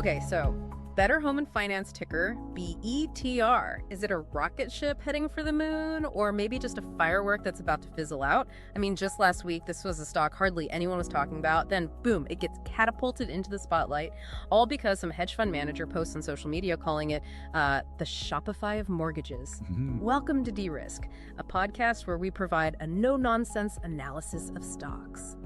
Okay, so Better Home and Finance ticker, BETR. Is it a rocket ship heading for the moon, or maybe just a firework that's about to fizzle out? I mean, just last week, this was a stock hardly anyone was talking about. Then, boom, it gets catapulted into the spotlight, all because some hedge fund manager posts on social media calling it the Shopify of mortgages. Welcome to De-Risk, a podcast where we provide a no-nonsense analysis of stocks.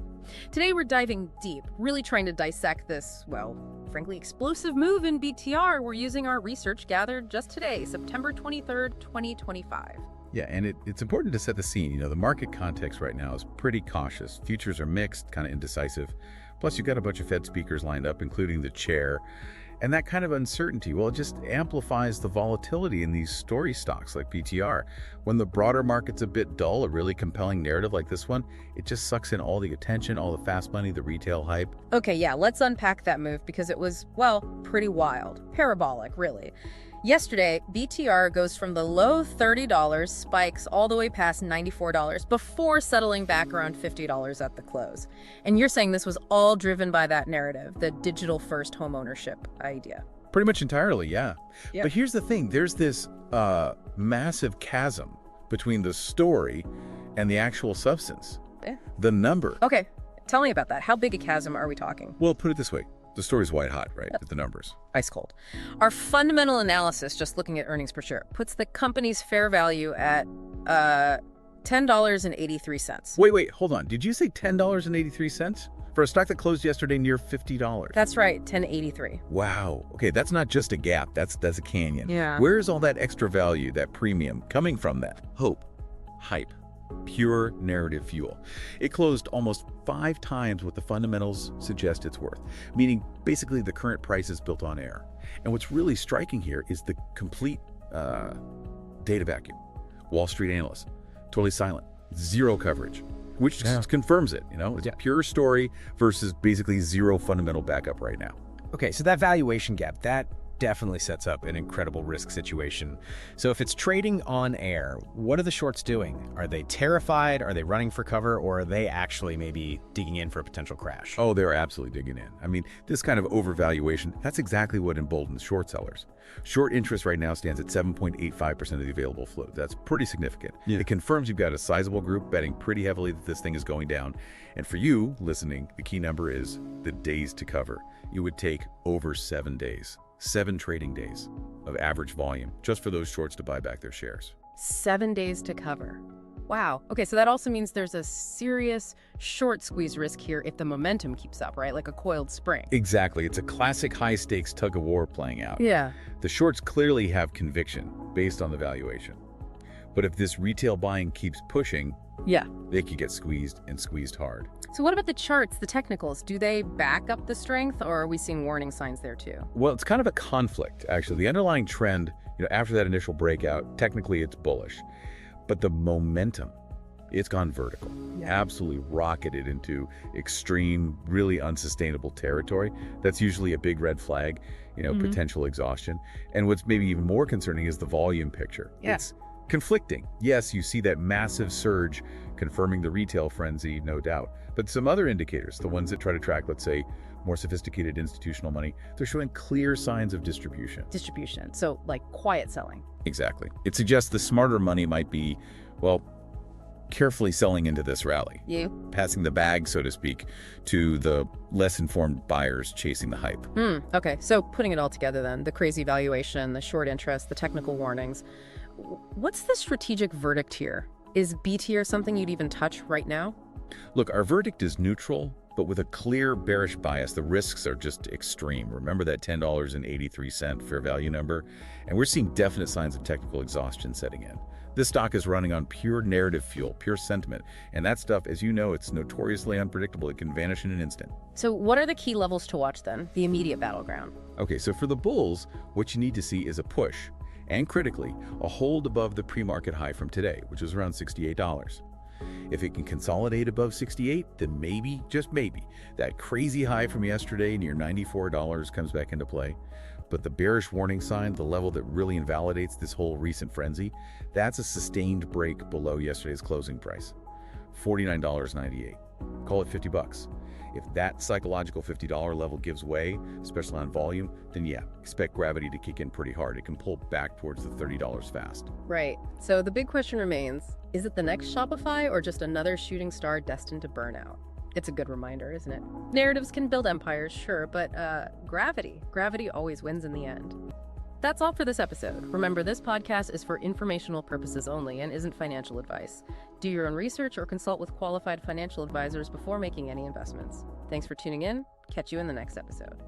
Today we're diving deep, really trying to dissect this, well, frankly explosive move in BTR. We're using our research gathered just today, September 23rd, 2025. Yeah, and it's important to set the scene. You know, the market context right now is pretty cautious. Futures are mixed, kind of indecisive. Plus, you've got a bunch of Fed speakers lined up, including the chair. And that kind of uncertainty, well, it just amplifies the volatility in these story stocks like BTR. When the broader market's a bit dull, a really compelling narrative like this one, it just sucks in all the attention, all the fast money, the retail hype. Okay, yeah, let's unpack that move because it was, well, pretty wild. Parabolic, really. Yesterday, BTR goes from the low $30, spikes all the way past $94 before settling back around $50 at the close. And you're saying this was all driven by that narrative, the digital-first homeownership idea. Pretty much entirely, yeah. Yep. But here's the thing. There's this massive chasm between the story and the actual substance. Yeah. The number. Okay, tell me about that. How big a chasm are we talking? Well, put it this way. The story's white hot, right? With the numbers. Ice cold. Our fundamental analysis, just looking at earnings per share, puts the company's fair value at $10.83. Wait, hold on. Did you say $10.83? For a stock that closed yesterday near $50? That's right, $10.83. Wow. Okay, that's not just a gap. That's a canyon. Yeah. Where's all that extra value, that premium, coming from that? Hope. Hype. Pure narrative fuel. It closed almost 5 times what the fundamentals suggest it's worth, meaning basically the current price is built on air. And what's really striking here is the complete data vacuum. Wall Street analysts, totally silent, zero coverage, which just confirms it. You know, it's a pure story versus basically zero fundamental backup right now. Okay, so that valuation gap, that definitely sets up an incredible risk situation. So if it's trading on air, what are the shorts doing? Are they terrified? Are they running for cover? Or are they actually maybe digging in for a potential crash? Oh, they're absolutely digging in. I mean, this kind of overvaluation, that's exactly what emboldens short sellers. Short interest right now stands at 7.85% of the available float. That's pretty significant. Yeah. It confirms you've got a sizable group betting pretty heavily that this thing is going down. And for you listening, the key number is the days to cover. It would take over 7 days. 7 trading days of average volume just for those shorts to buy back their shares. 7 days to cover. Wow. Okay, so that also means there's a serious short squeeze risk here if the momentum keeps up, right? Like a coiled spring. Exactly. It's a classic high-stakes tug-of-war playing out. Yeah. The shorts clearly have conviction based on the valuation. But if this retail buying keeps pushing, they could get squeezed and squeezed hard. So what about the charts, the technicals? Do they back up the strength, or are we seeing warning signs there too? Well, it's kind of a conflict, actually. The underlying trend, after that initial breakout, technically it's bullish. But the momentum, it's gone vertical. Absolutely rocketed into extreme, really unsustainable territory. That's usually a big red flag, potential exhaustion. And what's maybe even more concerning is the volume picture. It's conflicting. Yes, you see that massive surge confirming the retail frenzy, no doubt. But some other indicators, the ones that try to track, let's say, more sophisticated institutional money, they're showing clear signs of distribution. Distribution, so like quiet selling. Exactly. It suggests the smarter money might be, well, carefully selling into this rally. Passing the bag, so to speak, to the less informed buyers chasing the hype. Okay, so putting it all together then, the crazy valuation, the short interest, the technical warnings. What's the strategic verdict here? Is BTR something you'd even touch right now? Look, our verdict is neutral, but with a clear bearish bias. The risks are just extreme. Remember that $10.83 fair value number? And we're seeing definite signs of technical exhaustion setting in. This stock is running on pure narrative fuel, pure sentiment. And that stuff, as you know, it's notoriously unpredictable. It can vanish in an instant. So what are the key levels to watch then? The immediate battleground. Okay, so for the bulls, what you need to see is a push. And critically, a hold above the pre-market high from today, which was around $68. If it can consolidate above 68, then maybe, just maybe, that crazy high from yesterday near $94 comes back into play. But the bearish warning sign, the level that really invalidates this whole recent frenzy, that's a sustained break below yesterday's closing price, $49.98. Call it $50. If that psychological $50 level gives way, especially on volume, then yeah, expect gravity to kick in pretty hard. It can pull back towards the $30 fast. Right. So the big question remains, is it the next Shopify or just another shooting star destined to burn out? It's a good reminder, isn't it? Narratives can build empires, sure, but gravity always wins in the end. That's all for this episode. Remember, this podcast is for informational purposes only and isn't financial advice. Do your own research or consult with qualified financial advisors before making any investments. Thanks for tuning in. Catch you in the next episode.